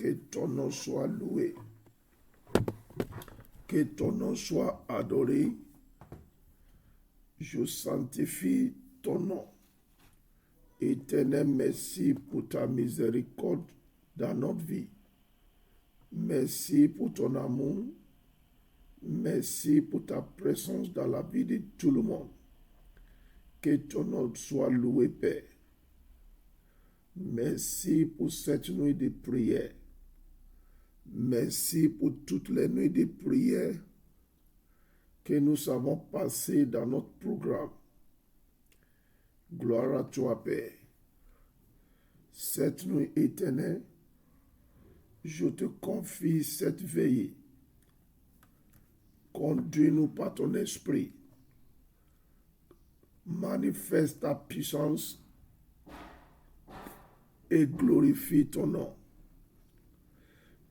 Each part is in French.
Que ton nom soit loué. Que ton nom soit adoré. Je sanctifie ton nom. Éternel, merci pour ta miséricorde dans notre vie. Merci pour ton amour. Merci pour ta présence dans la vie de tout le monde. Que ton nom soit loué, Père. Merci pour cette nuit de prière. Merci pour toutes les nuits de prière que nous avons passées dans notre programme. Gloire à toi, Père. Cette nuit éternelle, je te confie cette veillée. Conduis-nous par ton esprit. Manifeste ta puissance et glorifie ton nom.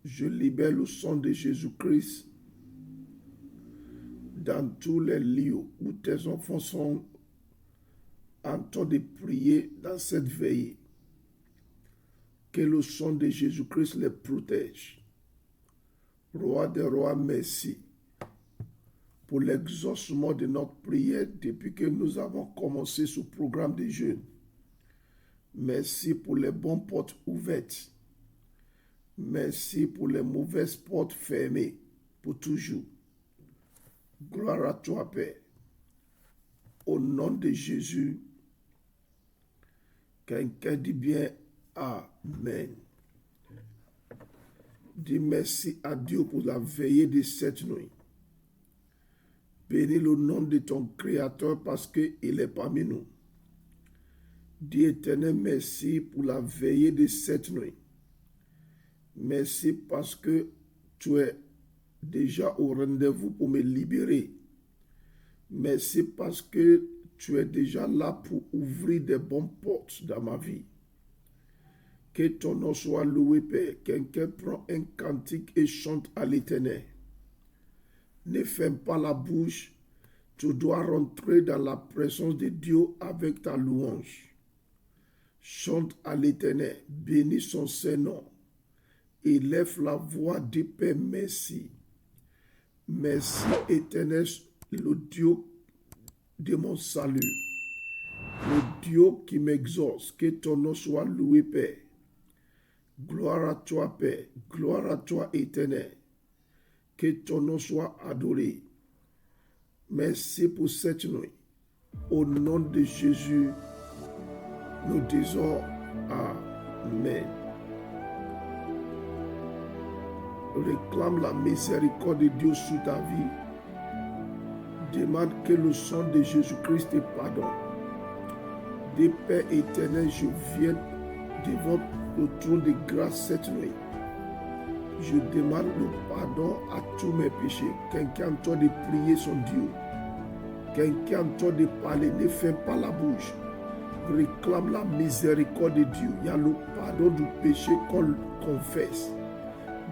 Je libère le sang de Jésus-Christ dans tous les lieux où tes enfants sont en train de prier dans cette veillée. Que le sang de Jésus-Christ les protège. Roi des rois, merci pour l'exaucement de notre prière depuis que nous avons commencé ce programme de jeûne. Merci pour les bonnes portes ouvertes. Merci pour les mauvaises portes fermées pour toujours. Gloire à toi, Père. Au nom de Jésus, quelqu'un dit bien Amen. Dis merci à Dieu pour la veillée de cette nuit. Bénis le nom de ton Créateur parce qu'il est parmi nous. Dis Éternel, merci pour la veillée de cette nuit. Merci parce que tu es déjà au rendez-vous pour me libérer. Merci parce que tu es déjà là pour ouvrir des bonnes portes dans ma vie. Que ton nom soit loué, Père. Quelqu'un prend un cantique et chante à l'Éternel. Ne ferme pas la bouche. Tu dois rentrer dans la présence de Dieu avec ta louange. Chante à l'Éternel. Bénis son Saint-Nom. Élève la voix du Père, merci. Merci, Éternel, le Dieu de mon salut. Le Dieu qui m'exauce. Que ton nom soit loué, Père. Gloire à toi, Père. Gloire à toi, Éternel. Que ton nom soit adoré. Merci pour cette nuit. Au nom de Jésus, nous disons Amen. Réclame la miséricorde de Dieu sur ta vie. Demande que le sang de Jésus-Christ te pardonne. Dis, Père éternel, je viens devant le trône de grâce cette nuit. Je demande le pardon à tous mes péchés. Quelqu'un entend de prier son Dieu. Quelqu'un entend de parler. Ne ferme pas la bouche. Réclame la miséricorde de Dieu. Il y a le pardon du péché qu'on confesse.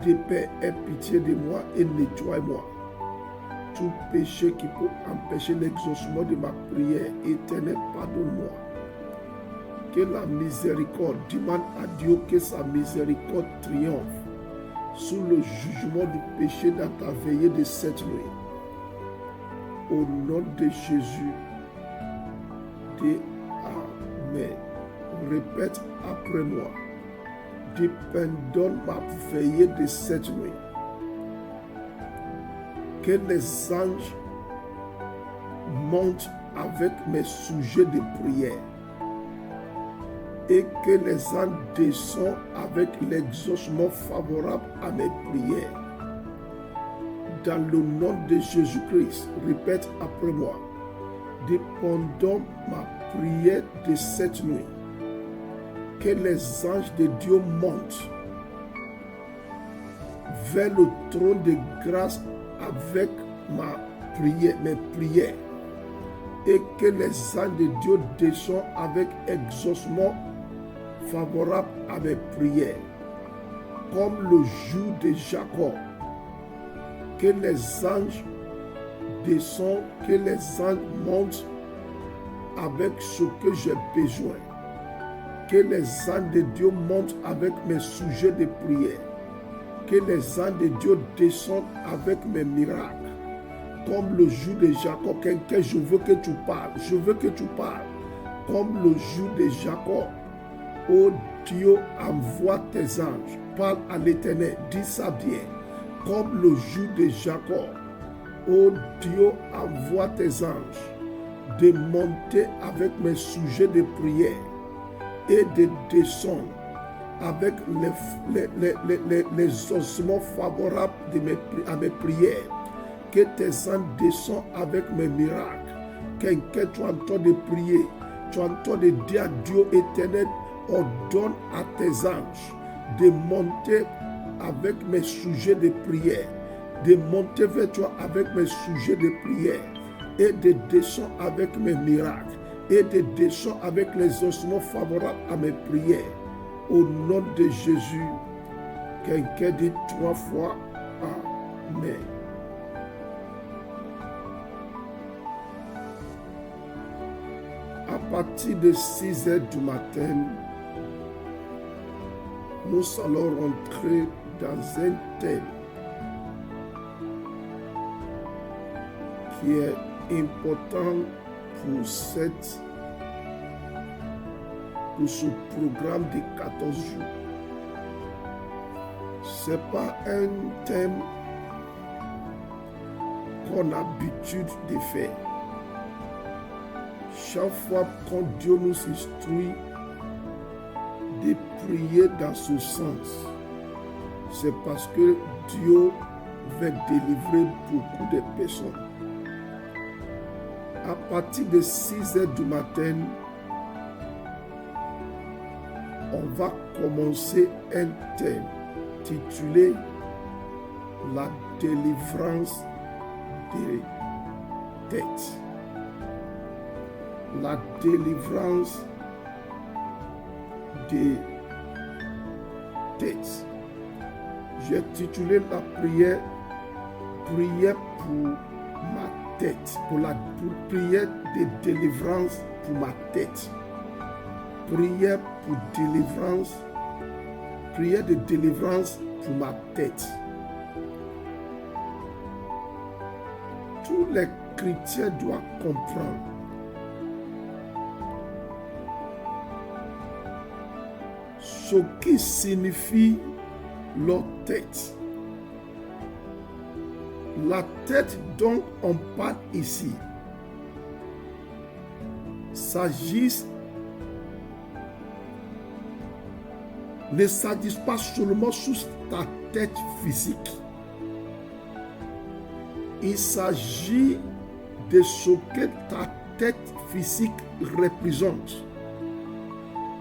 Dis, Père, aie pitié de moi et nettoie-moi. Tout péché qui peut empêcher l'exaucement de ma prière, éternel, pardonne-moi. Que la miséricorde, demande à Dieu que sa miséricorde triomphe sous le jugement du péché dans ta veillée de cette nuit. Au nom de Jésus, dis Amen. Répète après moi. Dis, pardonne ma veillée de cette nuit. Que les anges montent avec mes sujets de prière et que les anges descendent avec l'exaucement favorable à mes prières. Dans le nom de Jésus-Christ, répète après moi. Dis, pendant ma prière de cette nuit, que les anges de Dieu montent vers le trône de grâce avec mes prières, et que les anges de Dieu descendent avec exaucement favorable à mes prières, comme le jour de Jacob. Que les anges descendent, que les anges montent avec ce que j'ai besoin. Que les anges de Dieu montent avec mes sujets de prière. Que les anges de Dieu descendent avec mes miracles. Comme le jour de Jacob, quelqu'un, je veux que tu parles. Je veux que tu parles. Comme le jour de Jacob. Oh Dieu, envoie tes anges. Parle à l'Éternel. Dis ça bien. Comme le jour de Jacob. Oh Dieu, envoie tes anges. De monter avec mes sujets de prière. Et de descendre avec les ossements favorables à mes prières. Que tes anges descendent avec mes miracles. Quelqu'un, tu es en train de prier. Tu es en train de dire à Dieu éternel, ordonne à tes anges de monter avec mes sujets de prière. De monter vers toi avec mes sujets de prière. Et de descendre avec mes miracles. Et de descendre avec les ossements favorables à mes prières. Au nom de Jésus, quelqu'un dit 3 fois Amen. À partir de 6 heures du matin, nous allons rentrer dans un thème qui est important pour ce programme de 14 jours. Ce n'est pas un thème qu'on a l'habitude de faire. Chaque fois quand Dieu nous instruit de prier dans ce sens, c'est parce que Dieu veut délivrer beaucoup de personnes. À partir de 6 heures du matin, on va commencer un thème titulé « La délivrance des têtes ». La délivrance des têtes. J'ai titulé la prière « Prière pour ma tête », pour prière de délivrance pour ma tête. Prière pour délivrance, prière de délivrance pour ma tête. Tous les chrétiens doivent comprendre ce qui signifie leur tête. La tête dont on parle ici ne s'agit pas seulement sur ta tête physique. Il s'agit de ce que ta tête physique représente.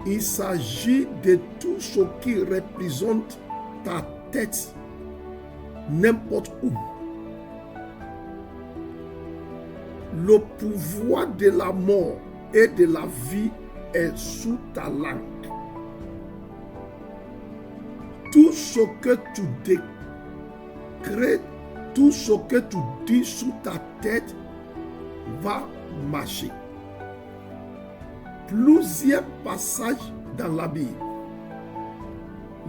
Il s'agit de tout ce qui représente ta tête n'importe où. Le pouvoir de la mort et de la vie est sous ta langue. Tout ce que tu décrètes, tout ce que tu dis sous ta tête va marcher. Plusieurs passages dans la Bible.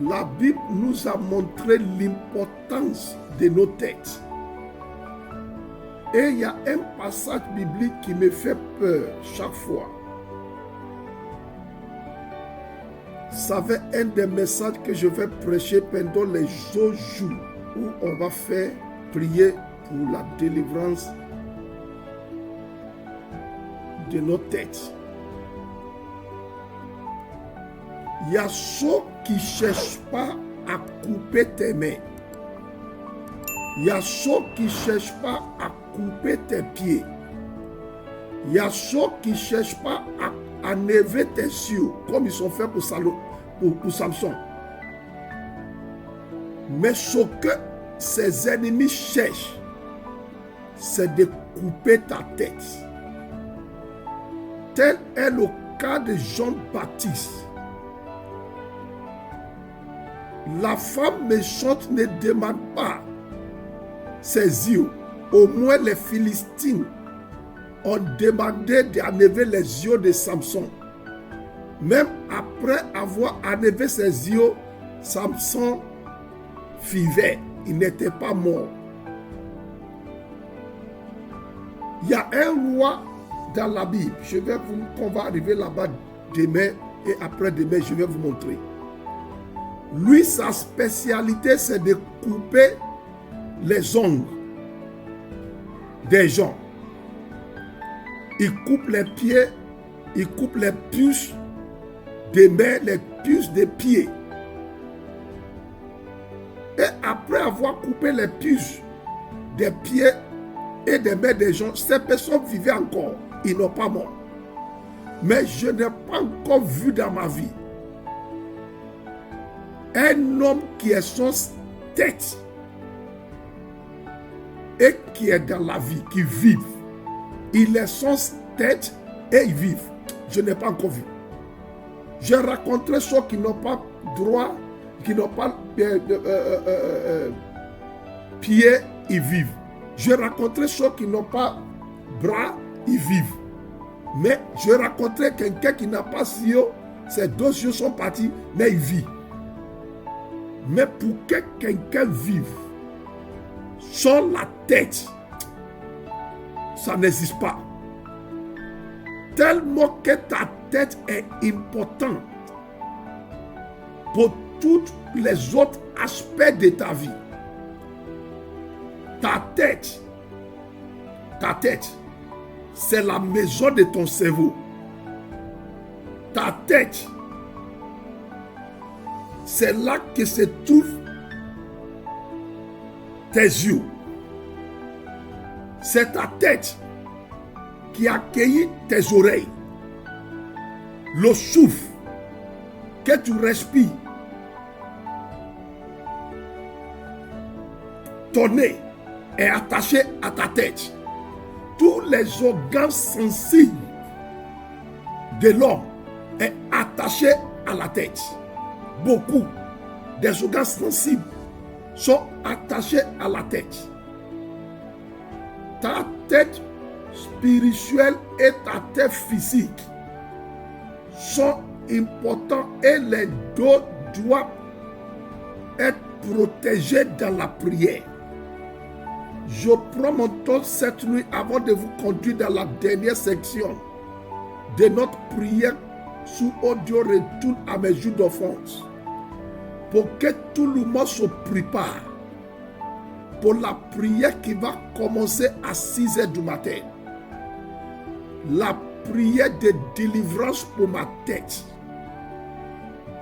La Bible nous a montré l'importance de nos têtes. Et il y a un passage biblique qui me fait peur chaque fois. Ça va être un des messages que je vais prêcher pendant les jours où on va faire prier pour la délivrance de nos têtes. Il y a ceux qui ne cherchent pas à couper tes mains. Il y a ceux qui ne cherchent pas à couper tes pieds. Il y a ceux qui ne cherchent pas à enlever tes yeux, comme ils sont faits pour Samson. Mais ce que ses ennemis cherchent, c'est de couper ta tête. Tel est le cas de Jean-Baptiste. La femme méchante ne demande pas ses yeux. Au moins les Philistins ont demandé d'enlever les yeux de Samson. Même après avoir enlevé ses yeux, Samson vivait. Il n'était pas mort. Il y a un roi dans la Bible. On va arriver là-bas demain et après-demain, je vais vous montrer. Lui, sa spécialité, c'est de couper les ongles des gens. Il coupe les pieds, il coupe les puces des mains, les puces des pieds. Et après avoir coupé les puces des pieds et des mains des gens, ces personnes vivaient encore. Ils n'ont pas mort. Mais je n'ai pas encore vu dans ma vie un homme qui est sans tête et qui est dans la vie, qui vive. Il est sans tête et il vit. Je n'ai pas encore vu. J'ai rencontré ceux qui n'ont pas droit, qui n'ont pas pieds, ils vivent. J'ai rencontré ceux qui n'ont pas bras, ils vivent. Mais j'ai rencontré quelqu'un qui n'a pas yeux, ses 2 yeux sont partis, mais il vit. Mais pour que quelqu'un vive sans la tête, ça n'existe pas. Tellement que ta tête est importante pour tous les autres aspects de ta vie. Ta tête, c'est la maison de ton cerveau. Ta tête, c'est là que se trouvent tes yeux. C'est ta tête qui accueille tes oreilles. Le souffle que tu respires. Ton nez est attaché à ta tête. Tous les organes sensibles de l'homme sont attachés à la tête. Beaucoup des organes sensibles sont attachés à la tête. Ta tête spirituelle et ta tête physique sont importants et les deux doivent être protégés dans la prière. Je prends mon temps cette nuit avant de vous conduire dans la dernière section de notre prière sous audio retour à mes jours d'offense. Pour que tout le monde se prépare pour la prière qui va commencer à 6 h du matin. La prière de délivrance pour ma tête.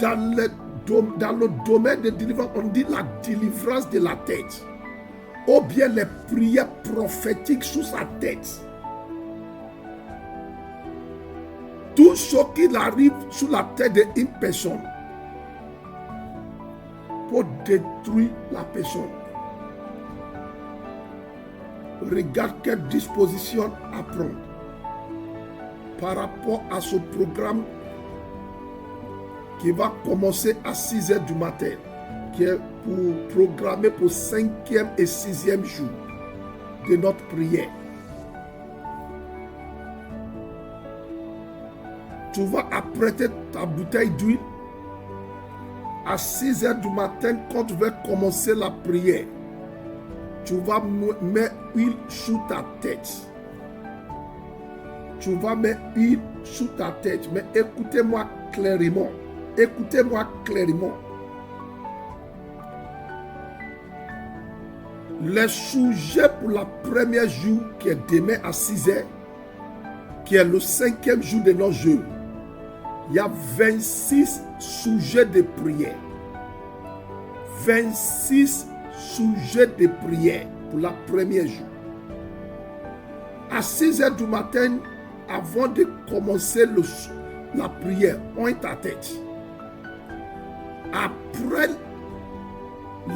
Dans le domaine de délivrance, on dit la délivrance de la tête. Ou bien les prières prophétiques sous sa tête. Tout ce qui arrive sous la tête d'une personne pour détruire la personne. Regarde quelle disposition à prendre par rapport à ce programme qui va commencer à 6 h du matin, qui est programmé pour 5e et 6e jour de notre prière. Tu vas apprêter ta bouteille d'huile. À 6 h du matin, quand tu vas commencer la prière, tu vas mettre huile sous ta tête. Tu vas mettre huile sous ta tête. Mais écoutez-moi clairement. Écoutez-moi clairement. Le sujet pour la première jour, qui est demain à 6 h, qui est le 5e jour de nos jours, il y a 26 sujets de prière. 26 sujets de prière pour la première jour. À 6 h du matin, avant de commencer la prière, pointe ta tête. Après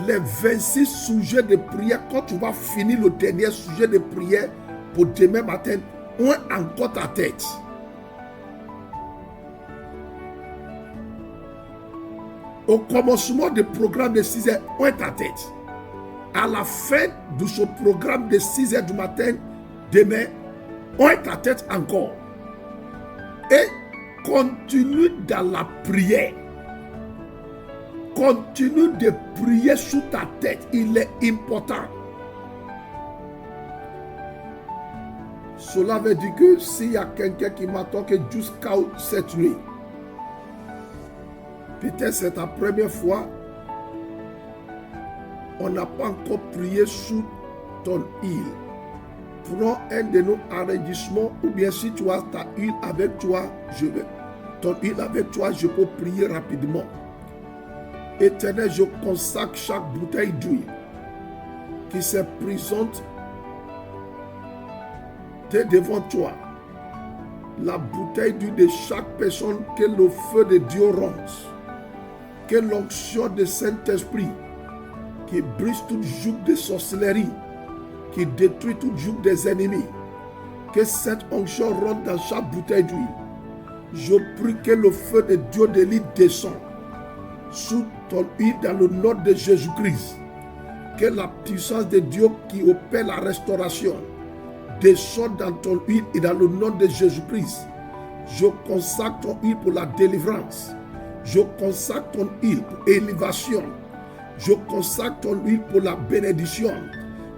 les 26 sujets de prière, quand tu vas finir le dernier sujet de prière pour demain matin, pointe encore ta tête. Au commencement du programme de 6 h, pointe ta tête. À la fin de ce programme de 6 h du matin, demain, pointe ta tête encore. Et continue dans la prière. Continue de prier sous ta tête. Il est important. Cela veut dire que s'il y a quelqu'un qui m'attend que jusqu'à cette nuit, peut-être c'est ta première fois, on n'a pas encore prié sous ton île. Prends un de nos arrondissements, ou bien si tu as ta huile avec toi, ton huile avec toi, je peux prier rapidement. Éternel, je consacre chaque bouteille d'huile qui se présente devant toi. La bouteille d'huile de chaque personne, que le feu de Dieu ronge, que l'onction du Saint-Esprit qui brise toute joug de sorcellerie, qui détruit toute joug des ennemis, que cette onction rentre dans chaque bouteille d'huile. Je prie que le feu de Dieu de l'île descend sous ton huile dans le nom de Jésus-Christ. Que la puissance de Dieu qui opère la restauration descende dans ton huile et dans le nom de Jésus-Christ. Je consacre ton huile pour la délivrance. Je consacre ton huile pour l'élévation. Je consacre ton huile pour la bénédiction.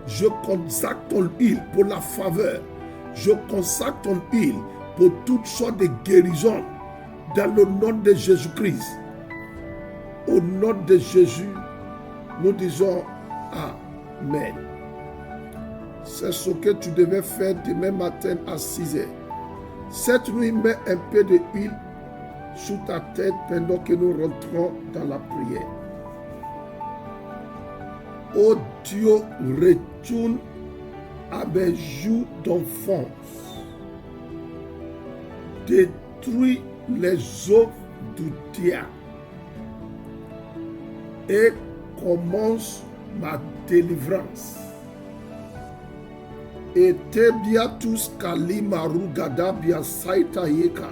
Je consacre ton huile pour la faveur. Je consacre ton huile pour toutes sortes de guérisons dans le nom de Jésus-Christ. Au nom de Jésus, nous disons Amen. C'est ce que tu devais faire demain matin à 6 heures. Cette nuit, mets un peu d'huile sous ta tête pendant que nous rentrons dans la prière. Oh Dieu, retourne à mes jours d'enfance. Détruis les œuvres du diable et commence ma délivrance. Et tebia tous kalimaru gadabia saita yeka.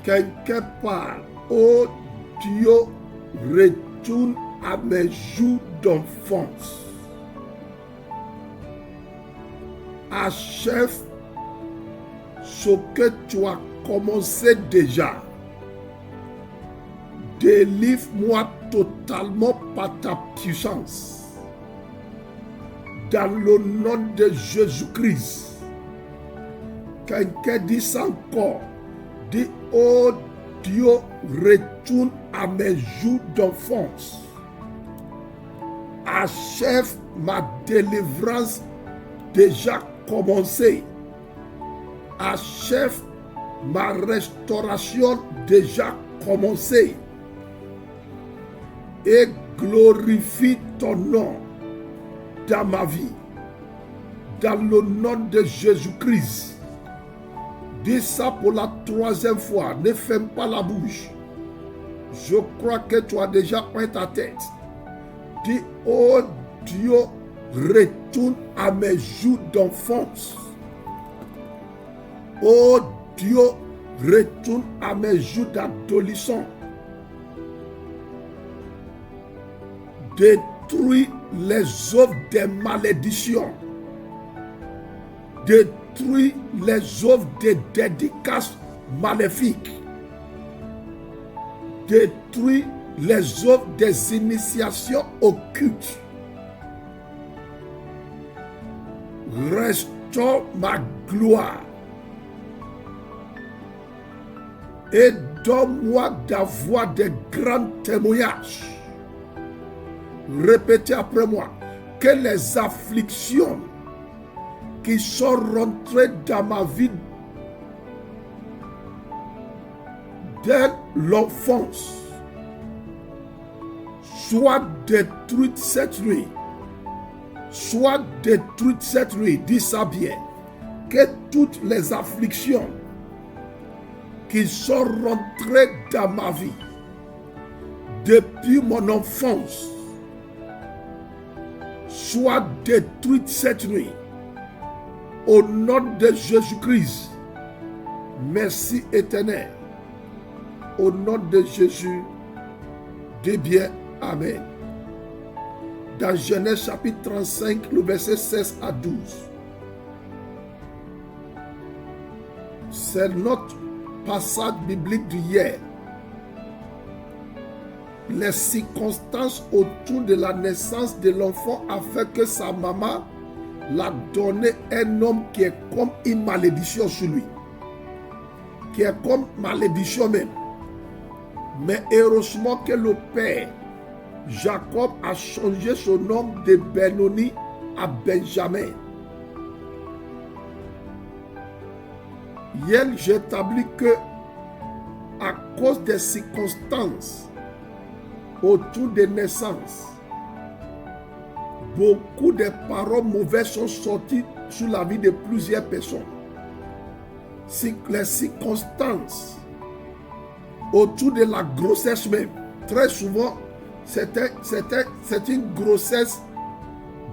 Quelque part, oh Dieu, retourne à mes jours d'enfance. Achève ce que tu as commencé déjà. Délivre-moi totalement par ta puissance. Dans le nom de Jésus-Christ. Quelqu'un dit ça encore. Dit, oh Dieu, retourne à mes jours d'enfance. Achève ma délivrance déjà commencée. Achève ma restauration déjà commencée. Et glorifie ton nom dans ma vie. Dans le nom de Jésus-Christ. Dis ça pour la 3e fois. Ne ferme pas la bouche. Je crois que tu as déjà peint ta tête. Dis, oh Dieu, retourne à mes jours d'enfance. Oh Dieu, retourne à mes jours d'adolescent. Détruis les œuvres des malédictions. Détruis les œuvres des dédicaces maléfiques. Détruis les œuvres des initiations occultes. Restaure ma gloire. Et donne-moi d'avoir de grands témoignages. Répétez après moi. Que les afflictions qui sont rentrées dans ma vie dès l'enfance soient détruites cette nuit. Soient détruites cette nuit. Dis ça bien. Que toutes les afflictions qui sont rentrées dans ma vie depuis mon enfance soient détruites cette nuit. Au nom de Jésus-Christ. Merci éternel. Au nom de Jésus, dis bien Amen. Dans Genèse chapitre 35, le verset 16 à 12. C'est notre passage biblique d'hier. les circonstances autour de la naissance de l'enfant afin que sa maman l'a donné un homme qui est comme une malédiction sur lui. Qui est comme malédiction même. Mais heureusement que le père, Jacob, a changé son nom de Benoni à Benjamin. Hier, j'établis que à cause des circonstances autour des naissances, beaucoup de paroles mauvaises sont sorties sur la vie de plusieurs personnes. Les circonstances autour de la grossesse même, très souvent, c'est une grossesse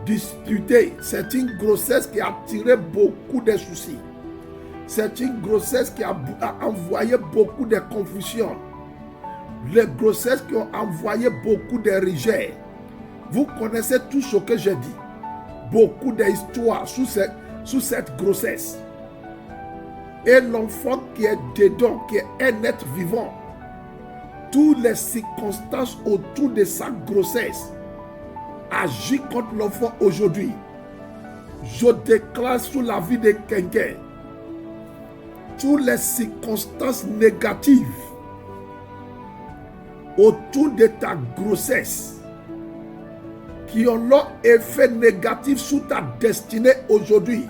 disputée, c'est une grossesse qui a attiré beaucoup de soucis. C'est une grossesse qui a envoyé beaucoup de confusion. Les grossesses qui ont envoyé beaucoup de rejets. Vous connaissez tout ce que j'ai dit. Beaucoup d'histoires sous cette grossesse. Et l'enfant qui est dedans, qui est un être vivant, toutes les circonstances autour de sa grossesse agissent contre l'enfant aujourd'hui. Je déclare sur la vie de quelqu'un toutes les circonstances négatives autour de ta grossesse qui ont leur effet négatif sur ta destinée aujourd'hui.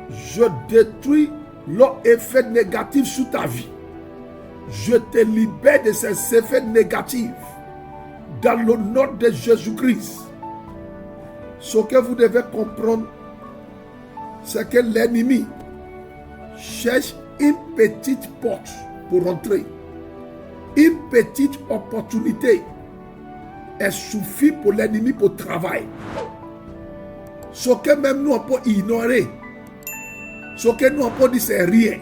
Je détruis leur effet négatif sur ta vie. Je te libère de ces effets négatifs dans le nom de Jésus-Christ. Ce que vous devez comprendre, c'est que l'ennemi cherche une petite porte pour entrer. Une petite opportunité. Elle suffit pour l'ennemi pour travailler. Ce que même nous on peut ignorer, ce que nous on peut dire c'est rien.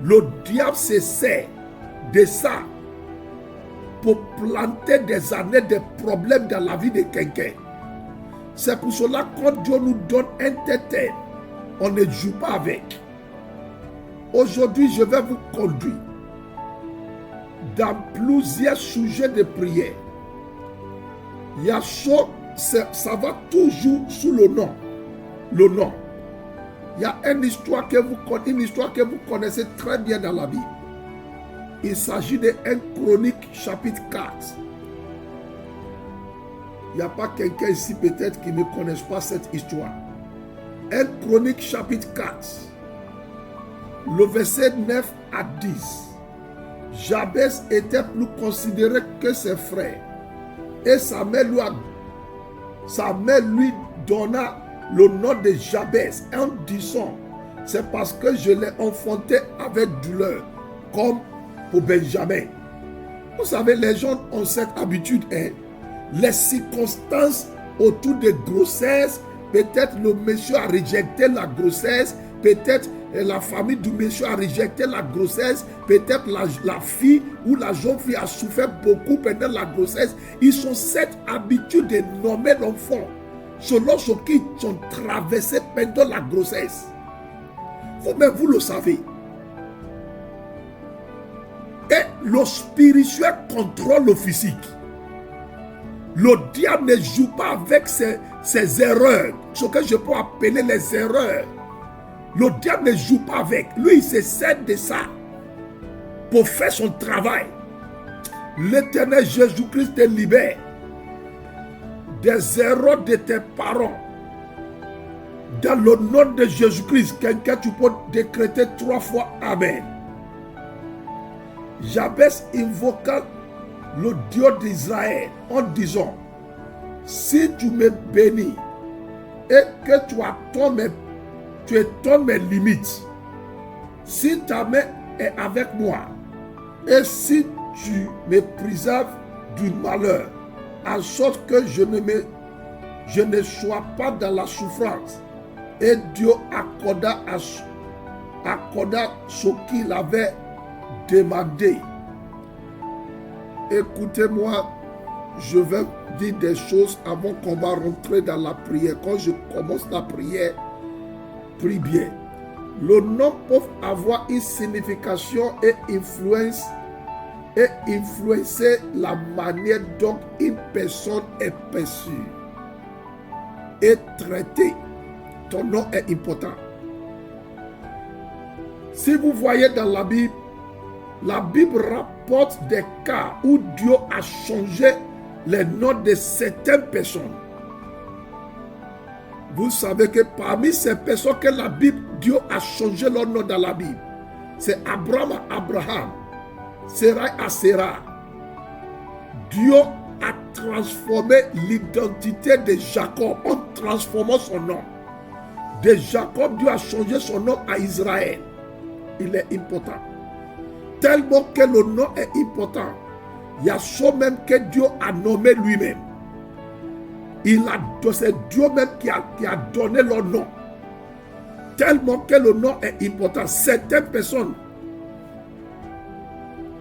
Le diable se sert de ça pour planter des années de problèmes dans la vie de quelqu'un. C'est pour cela que quand Dieu nous donne un terre, on ne joue pas avec. Aujourd'hui, je vais vous conduire dans plusieurs sujets de prière. Il y a ça va toujours sous le nom. Le nom. Il y a une histoire que vous connaissez très bien dans la Bible. Il s'agit de 1 Chronique chapitre 4. Il n'y a pas quelqu'un ici peut-être qui ne connaisse pas cette histoire. 1 Chronique chapitre 4. Le verset 9 à 10. Jabès était plus considéré que ses frères. Et sa mère lui donna le nom de Jabès en disant, c'est parce que je l'ai enfanté avec douleur, comme pour Benjamin. Vous savez, les gens ont cette habitude, les circonstances autour de grossesse, peut-être le monsieur a rejeté la grossesse, peut-être la famille du monsieur a rejeté la grossesse, peut-être la fille ou la jeune fille a souffert beaucoup pendant la grossesse. Ils ont cette habitude de nommer l'enfant selon ce qu'ils ont traversé pendant la grossesse. Vous-même, vous le savez. Et le spirituel contrôle le physique. Le diable ne joue pas avec ses erreurs, ce que je peux appeler les erreurs. Le diable ne joue pas avec. Lui, il se sert de ça pour faire son travail. L'Éternel Jésus-Christ te libère des erreurs de tes parents. Dans le nom de Jésus-Christ, quelqu'un, tu peux décréter 3 fois Amen. Jabès invoqua le Dieu d'Israël en disant, si tu me bénis et que tu étonnes mes limites, si ta main est avec moi et si tu me préserves du malheur, en sorte que je ne sois pas dans la souffrance. Et Dieu accorda ce qu'il avait demandé. Écoutez-moi, je vais dire des choses avant qu'on va rentrer dans la prière. Quand je commence la prière, prie bien. Le nom peut avoir une signification et influence et influencer la manière dont une personne est perçue et traitée. Ton nom est important. Si vous voyez dans la Bible rapporte des cas où Dieu a changé les noms de certaines personnes. Vous savez que parmi ces personnes que la Bible, Dieu a changé leur nom dans la Bible. C'est Abraham à Abraham, Séraï à Séra. Dieu a transformé l'identité de Jacob en transformant son nom. De Jacob, Dieu a changé son nom à Israël. Il est important. Tellement que le nom est important. Il y a ce même que Dieu a nommé lui-même. C'est Dieu même qui a donné leur nom. Tellement que le nom est important. Certaines personnes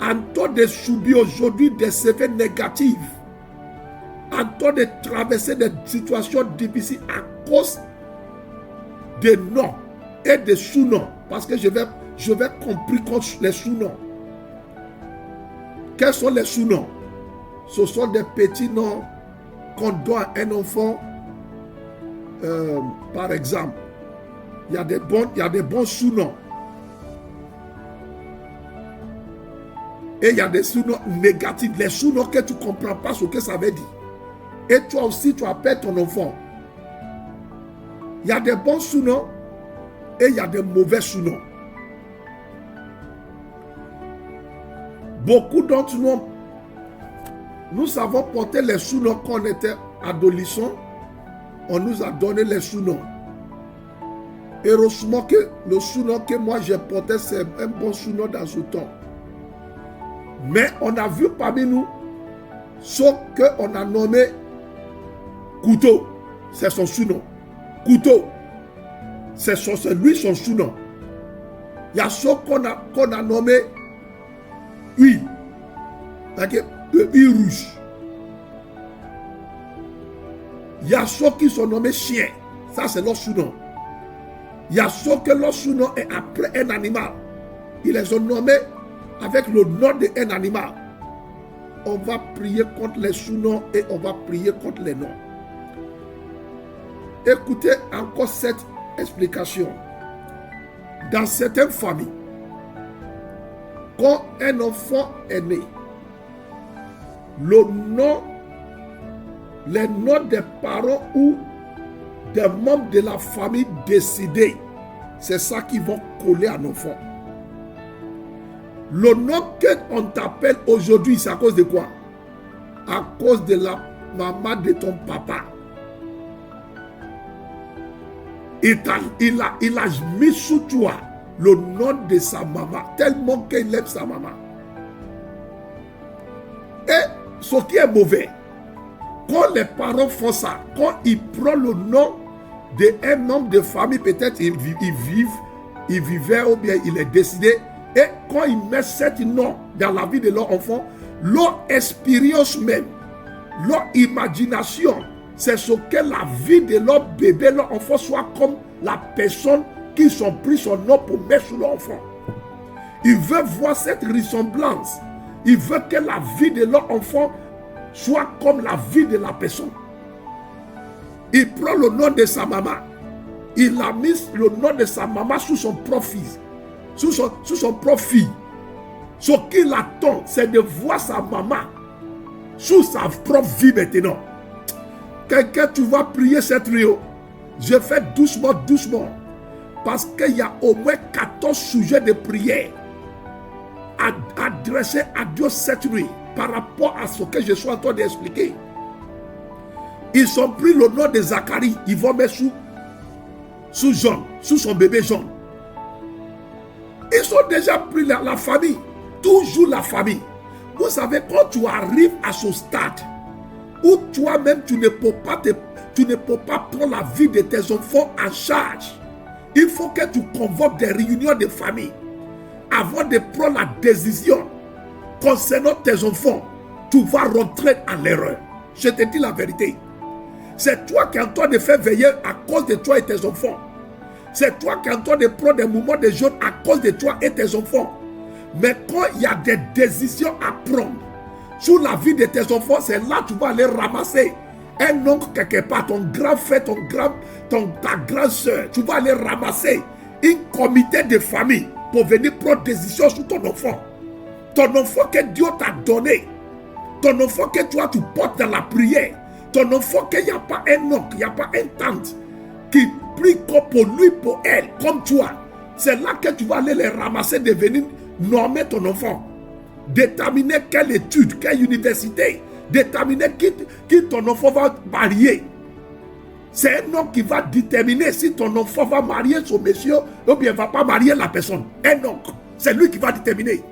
en train de subir aujourd'hui des effets négatifs, en train de traverser des situations difficiles à cause des noms et des sous-noms. Parce que je vais compris contre les sous-noms. Quels sont les sous-noms? Ce sont des petits noms qu'on donne à un enfant. Par exemple, il y a des bons sous-noms. Et il y a des sous-noms négatifs, les sous-noms que tu ne comprends pas ce que ça veut dire. Et toi aussi, tu appelles ton enfant. Il y a des bons sous-noms et il y a des mauvais sous-noms. Beaucoup d'entre nous savons porter les sous-noms quand on était adolescent. On nous a donné les sous-noms. Heureusement que le sous-nom que moi j'ai porté, c'est un bon sous-nom dans ce temps. Mais on a vu parmi nous ce qu'on a nommé couteau. C'est son sous-nom. Couteau. C'est lui son sous-nom. Il y a ce qu'on a nommé huile. Huile rouge. Il y a ceux qui sont nommés chiens. Ça, c'est leur sous-nom. Il y a ceux que leur sous-nom est après un animal. Ils les ont nommés avec le nom d'un animal. On va prier contre les sous-noms et on va prier contre les noms. Écoutez encore cette explication. Dans certaines familles, quand un enfant est né, les noms des parents ou des membres de la famille décidés, c'est ça qui va coller à l'enfant. Le nom qu'on t'appelle aujourd'hui, c'est à cause de quoi? À cause de la maman de ton papa. Il a mis sous toi le nom de sa maman, tellement qu'il aime sa maman. Et ce qui est mauvais, quand les parents font ça, quand ils prennent le nom d'un membre de famille, peut-être ils vivaient ou bien il est décédé, et quand ils mettent cet nom dans la vie de leur enfant, leur expérience même, leur imagination, c'est ce que la vie de leur bébé, leur enfant, soit comme la personne qui ont pris son nom pour mettre sur leur enfant. Ils veulent voir cette ressemblance. Ils veulent que la vie de leur enfant soit comme la vie de la personne. Il prend le nom de sa maman. Il a mis le nom de sa maman sous son propre fils, sous son propre fille. Ce qu'il attend, c'est de voir sa maman sous sa propre vie maintenant. Quelqu'un, tu vas prier cette nuit. Je fais doucement, doucement. Parce qu'il y a au moins 14 sujets de prière adressés à Dieu cette nuit par rapport à ce que je suis en train d'expliquer. Ils ont pris le nom de Zacharie, ils vont mettre sous Jean, sous son bébé Jean. Ils ont déjà pris la famille, toujours la famille. Vous savez, quand tu arrives à ce stade où toi-même tu ne peux pas prendre la vie de tes enfants en charge, il faut que tu convoques des réunions de famille avant de prendre la décision concernant tes enfants. Tu vas rentrer en erreur. Je te dis la vérité. C'est toi qui es en train de faire veiller à cause de toi et tes enfants. C'est toi qui es en train de prendre des moments de jeûne à cause de toi et tes enfants. Mais quand il y a des décisions à prendre sur la vie de tes enfants, c'est là que tu vas aller ramasser un oncle quelque part, ton grand frère, ta grande soeur. Tu vas aller ramasser un comité de famille pour venir prendre des décisions sur ton enfant. Ton enfant que Dieu t'a donné. Ton enfant que toi tu portes dans la prière. Ton enfant qu'il n'y a pas un oncle, il n'y a pas une tante qui prie pour lui, pour elle, comme toi. C'est là que tu vas aller les ramasser, de venir nommer ton enfant. Déterminer quelle étude, quelle université. Déterminer qui ton enfant va marier. C'est un homme qui va déterminer si ton enfant va marier son monsieur ou bien ne va pas marier la personne. Un oncle. C'est lui qui va déterminer.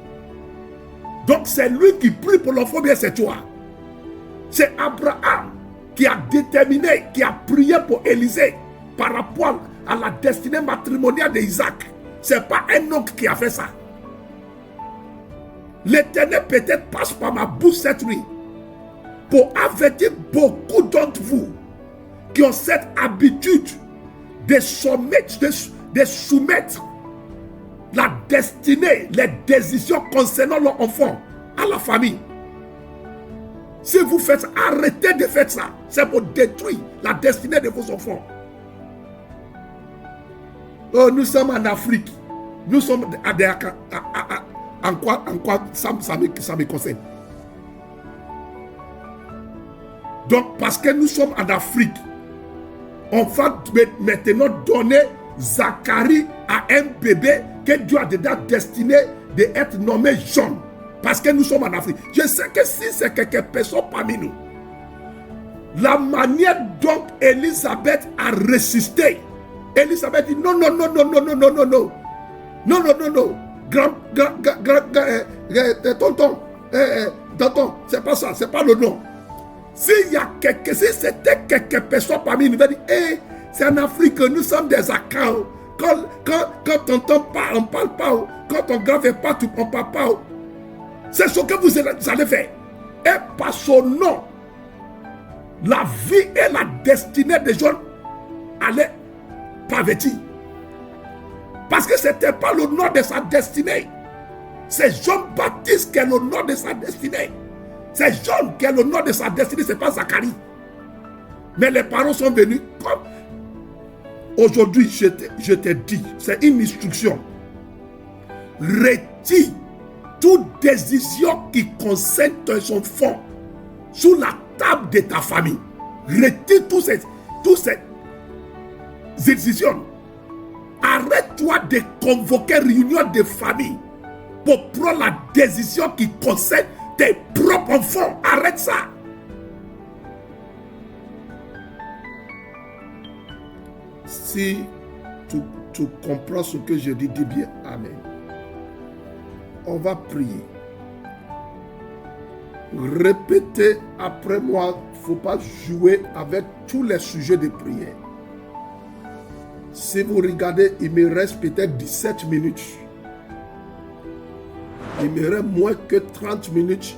Donc c'est lui qui prie pour l'enfant, bien c'est toi. C'est Abraham qui a déterminé, qui a prié pour Élisée par rapport à la destinée matrimoniale d'Isaac. Ce n'est pas un oncle qui a fait ça. L'Éternel peut-être passe par ma bouche cette nuit pour avertir beaucoup d'entre vous qui ont cette habitude de soumettre la destinée, les décisions concernant leur enfant à la famille. Si vous faites ça, arrêtez de faire ça. C'est pour détruire la destinée de vos enfants. Oh, nous sommes en Afrique. Nous sommes en quoi ça me concerne. Donc, parce que nous sommes en Afrique, on va maintenant donner Zacharie à un bébé que Dieu a déjà destiné d'être nommé John. Parce que nous sommes en Afrique. Je sais que si c'est quelques personnes parmi nous, la manière dont Élisabeth a résisté, Élisabeth dit non. Tonton, c'est pas ça, c'est pas le nom. Si c'était quelques personnes parmi nous, il va dire, c'est en Afrique, nous sommes des accords. Quand tonton parle, on ne parle pas. Quand ton grand fait pas, on ne parle pas. C'est ce que vous allez faire. Et par son nom, la vie et la destinée des gens allaient parvenir. Parce que ce n'était pas le nom de sa destinée. C'est Jean-Baptiste qui est le nom de sa destinée. C'est Jean qui est le nom de sa destinée, ce n'est pas Zacharie. Mais les parents sont venus comme... Aujourd'hui, je te dis, c'est une instruction. Retire toute décision qui concerne ton enfant sous la table de ta famille. Retire toutes ces décisions. Arrête-toi de convoquer réunion de famille pour prendre la décision qui concerne tes propres enfants. Arrête ça. Si tu comprends ce que je dis bien. Amen. On va prier. Répétez après moi. Il ne faut pas jouer avec tous les sujets de prière. Si vous regardez, il me reste peut-être 17 minutes. Il me reste moins que 30 minutes.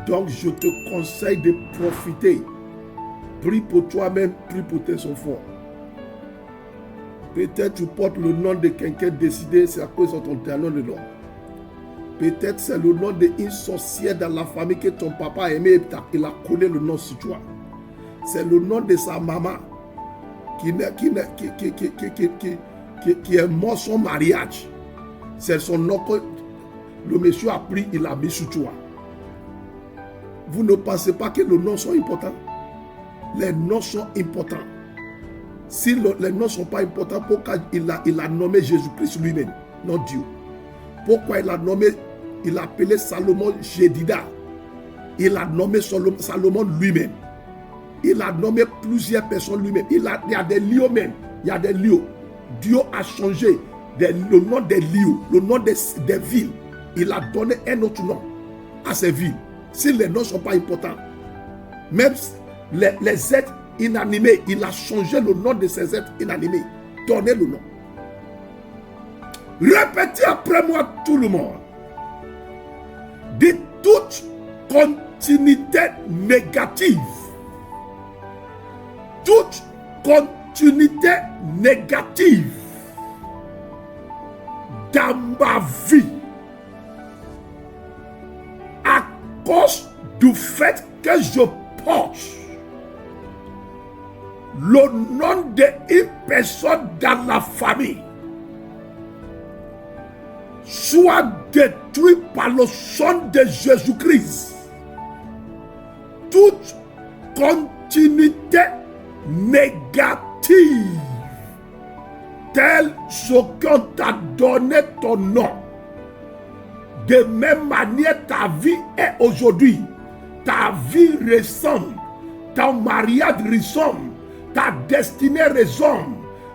Donc, je te conseille de profiter. Prie pour toi-même, prie pour tes enfants. Peut-être tu portes le nom de quelqu'un décidé, c'est à cause de ton talent de l'homme. Peut-être c'est le nom d'une sorcière dans la famille que ton papa a aimé et il a collé le nom sur toi. C'est le nom de sa maman qui est mort son mariage. C'est son nom que le monsieur a pris, il a mis sur toi. Vous ne pensez pas que les noms sont importants? Les noms sont importants. Si les noms ne sont pas importants, pourquoi il a nommé Jésus-Christ lui-même, non Dieu? Pourquoi il a appelé Salomon Jedida? Il a nommé Salomon lui-même. Il a nommé plusieurs personnes lui-même. Il y a des lieux même. Il y a des lieux. Dieu a changé le nom des lieux, le nom des villes. Il a donné un autre nom à ces villes. Si les noms ne sont pas importants, même les êtres inanimés, il a changé le nom de ces êtres inanimés. Donnez le nom. Répétez après moi tout le monde. De toute continuité négative. Toute continuité négative dans ma vie. cause du fait que je porte le nom d'une personne dans la famille, soit détruit par le sang de Jésus-Christ. Toute continuité négative, tel ce qu'on t'a donné ton nom, de même manière ta vie est aujourd'hui, ta vie ressemble, ton mariage ressemble, ta destinée ressemble,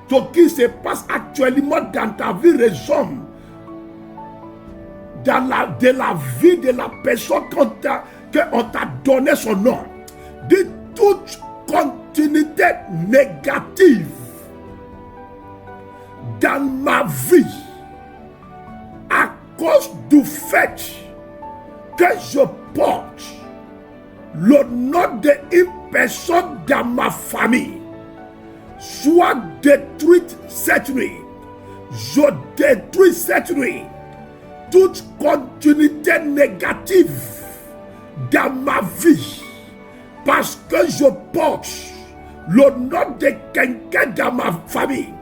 ce qui se passe actuellement dans ta vie ressemble de la vie de la personne qu'on t'a donné son nom. De toute continuité négative dans ma vie, à cause du fait que je porte le nom d'une personne dans ma famille, soit détruite cette nuit. Je détruis cette nuit toute continuité négative dans ma vie, parce que je porte le nom de quelqu'un dans ma famille.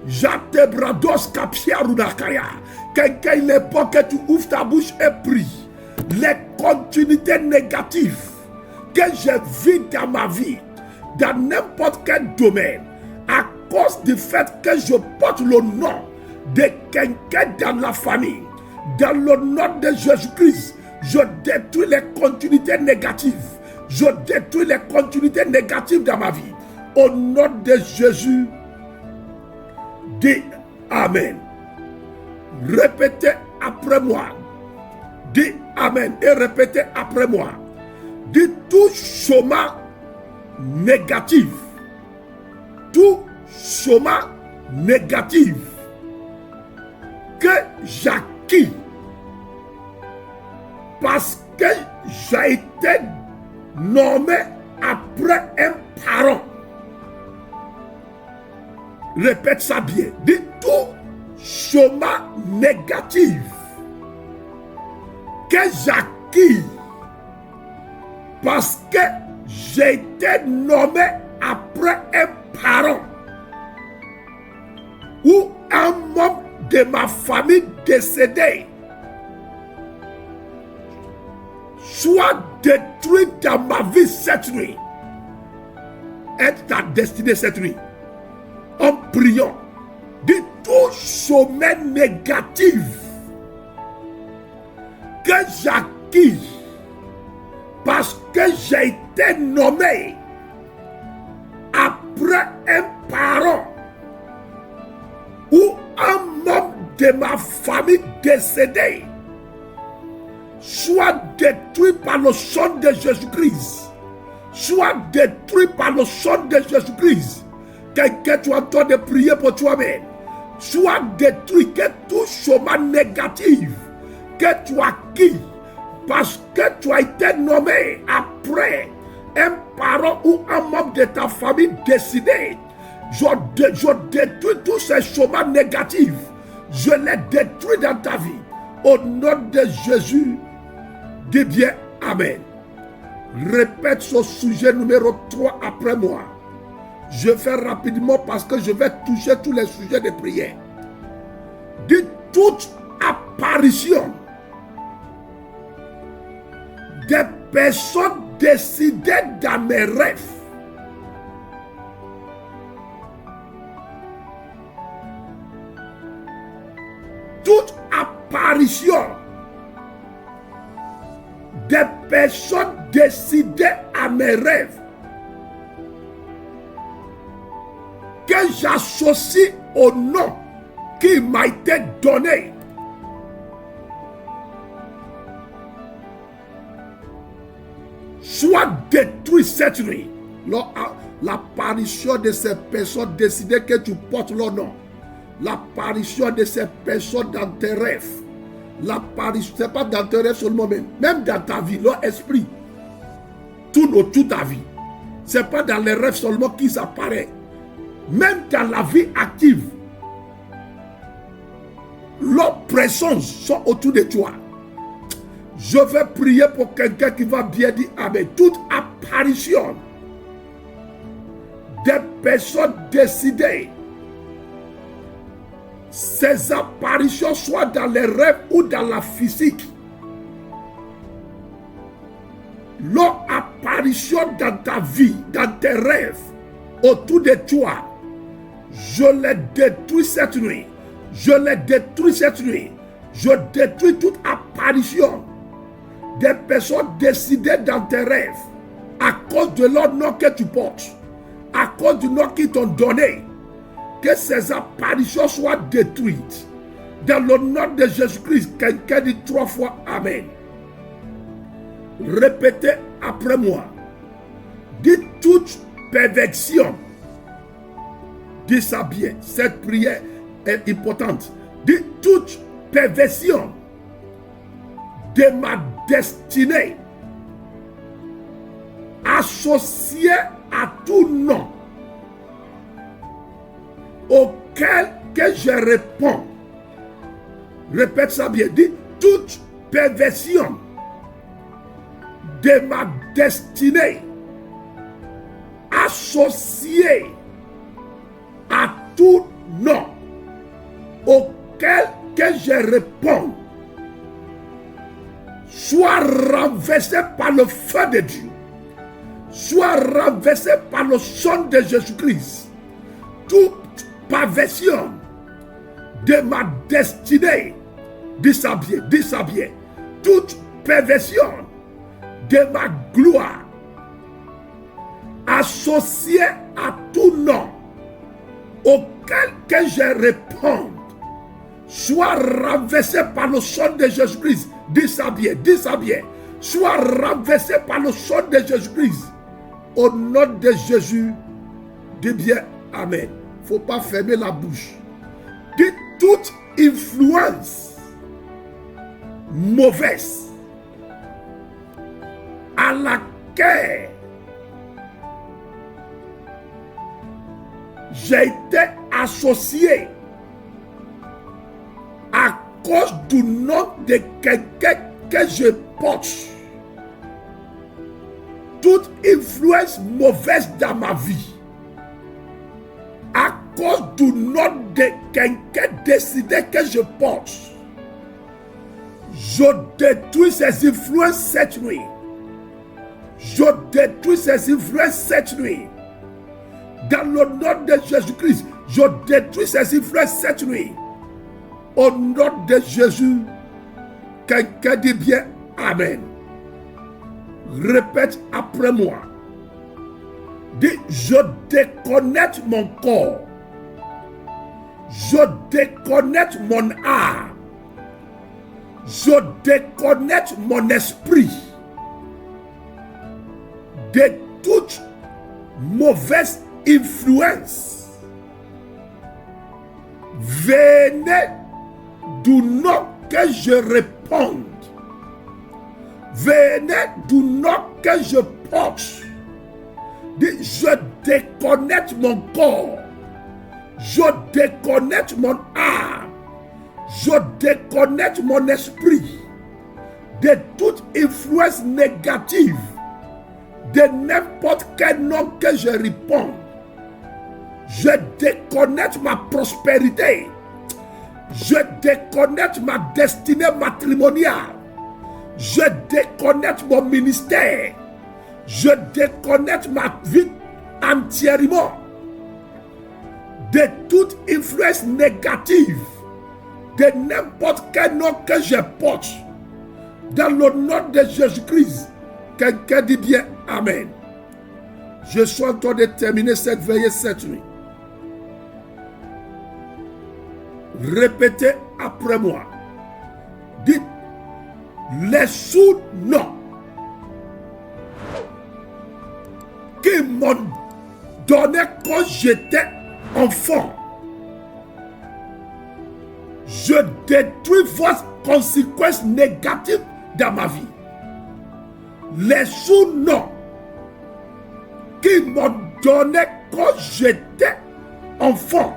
Jatebrados Kapiarunakaya. Quelqu'un, il est pas que tu ouvres ta bouche et pries. Les continuités négatives que je vis dans ma vie, dans n'importe quel domaine, à cause du fait que je porte le nom de quelqu'un dans la famille, dans le nom de Jésus-Christ, je détruis les continuités négatives. Je détruis les continuités négatives dans ma vie. Au nom de Jésus, dis Amen. Répétez après moi. Dis Amen et répétez après moi. Dis tout chemin négatif. Tout chemin négatif que j'acquis parce que j'ai été nommé après un parent. Répète ça bien. Dis tout chemin négatif que j'acquis parce que j'ai été nommé après un parent ou un membre de ma famille décédé, soit détruit dans ma vie cette nuit. Être ta destinée cette nuit. En priant de tout chemin négatif que j'acquis parce que j'ai été nommé après un parent ou un membre de ma famille décédé, soit détruit par le sang de Jésus-Christ, soit détruit par le sang de Jésus-Christ. Quelqu'un, tu es en train de prier pour toi-même, soit détruit, que tout chemin négatif que tu as acquis parce que tu as été nommé après un parent ou un membre de ta famille décédé. Je détruis tous ces chemins négatifs. Je les détruis dans ta vie. Au nom de Jésus, dis bien Amen. Répète ce sujet numéro 3 après moi. Je fais rapidement parce que je vais toucher tous les sujets de prière. De toute apparition des personnes décidées dans mes rêves, toute apparition des personnes décidées à mes rêves que j'associe au nom qui m'a été donné, soit détruit cette nuit. L'apparition de ces personnes décidées que tu portes leur nom, l'apparition de ces personnes dans tes rêves, l'apparition, ce n'est pas dans tes rêves seulement, même dans ta vie, leur esprit tourne autour de ta vie. Ce n'est pas dans les rêves seulement qu'ils apparaissent. Même dans la vie active, leurs présence sont autour de toi. Je vais prier pour quelqu'un qui va bien dire Amen. Toute apparition des personnes décidées, ces apparitions soit dans les rêves ou dans la physique, leur apparition dans ta vie, dans tes rêves, autour de toi, je les détruis cette nuit. Je les détruis cette nuit. Je détruis toute apparition des personnes décidées dans tes rêves à cause de leur nom que tu portes, à cause du nom qu'ils t'ont donné. Que ces apparitions soient détruites. Dans le nom de Jésus-Christ, quelqu'un dit 3 fois Amen. Répétez après moi. Dites toute perversion. Dis ça bien. Cette prière est importante. Dites toute perversion de ma destinée associée à tout nom auquel que je réponds. Répète ça bien. Dis toute perversion de ma destinée associée à tout nom auquel que je réponds soit renversé par le feu de Dieu, soit renversé par le sang de Jésus-Christ. Toute perversion de ma destinée, dis ça bien, toute perversion de ma gloire associée à tout nom auquel que je réponds soit renversé par le sang de Jésus-Christ. Dis ça bien, soit renversé par le sang de Jésus-Christ. Au nom de Jésus, dis bien Amen. Il ne faut pas fermer la bouche. Dis toute influence mauvaise à laquelle j'ai été associé à cause du nom de quelqu'un que je porte. Toute influence mauvaise dans ma vie, à cause du nom de quelqu'un décidé que je porte, je détruis ces influences cette nuit. Je détruis ces influences cette nuit. Dans le nom de Jésus-Christ, je détruis ces influences cette nuit. Au nom de Jésus, quelqu'un dit bien Amen. Répète après moi. Dis, je déconnecte mon corps. Je déconnecte mon âme. Je déconnecte mon esprit de toute mauvaise influence. Venez du nom que je réponde. Venez du nom que je porte. Je déconnecte mon corps. Je déconnecte mon âme. Je déconnecte mon esprit de toute influence négative, de n'importe quel nom que je réponds. Je déconnecte ma prospérité. Je déconnecte ma destinée matrimoniale. Je déconnecte mon ministère. Je déconnecte ma vie entièrement de toute influence négative, de n'importe quel nom que je porte. Dans le nom de Jésus-Christ, quelqu'un dit bien Amen. Je suis en train de terminer cette veillée cette nuit. Répétez après moi. Dites les sous-noms qui m'ont donné quand j'étais enfant. Je détruis vos conséquences négatives dans ma vie. Les sous-noms qui m'ont donné quand j'étais enfant.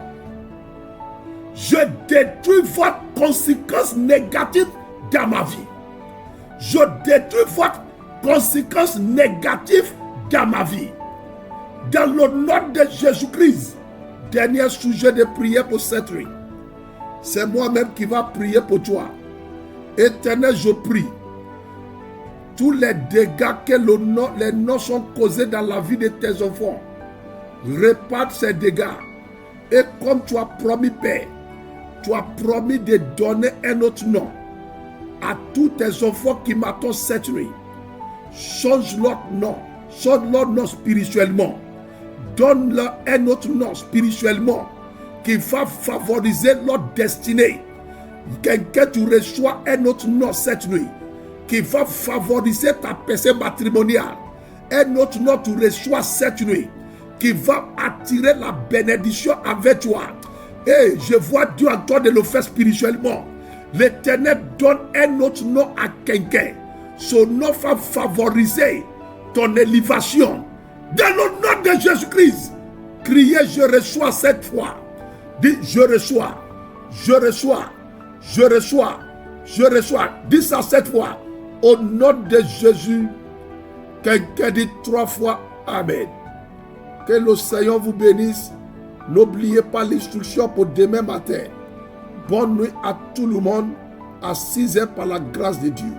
Je détruis vos conséquences négatives dans ma vie. Je détruis votre conséquence négative dans ma vie. Dans le nom de Jésus-Christ. Dernier sujet de prière pour cette nuit. C'est moi-même qui va prier pour toi. Éternel, je prie. Tous les dégâts que les noms sont causés dans la vie de tes enfants. Répare ces dégâts. Et comme tu as promis, Père, tu as promis de donner un autre nom à tous tes enfants qui m'attendent cette nuit. Change leur nom. Change leur nom spirituellement. Donne-leur un autre nom spirituellement qui va favoriser leur destinée. Quelqu'un, tu reçois un autre nom cette nuit qui va favoriser ta personne matrimoniale. Un autre nom, tu reçois cette nuit qui va attirer la bénédiction avec toi. Et je vois Dieu en toi de le faire spirituellement. L'Éternel donne un autre nom à quelqu'un. Son nom va favoriser ton élévation. Dans le nom de Jésus-Christ, criez, je reçois cette fois. Dis, je reçois, je reçois, je reçois, je reçois. Dis ça cette fois. Au nom de Jésus, quelqu'un dit 3 fois Amen. Que le Seigneur vous bénisse. N'oubliez pas l'instruction pour demain matin. Bonne nuit à tout le monde. À 6 heures par la grâce de Dieu.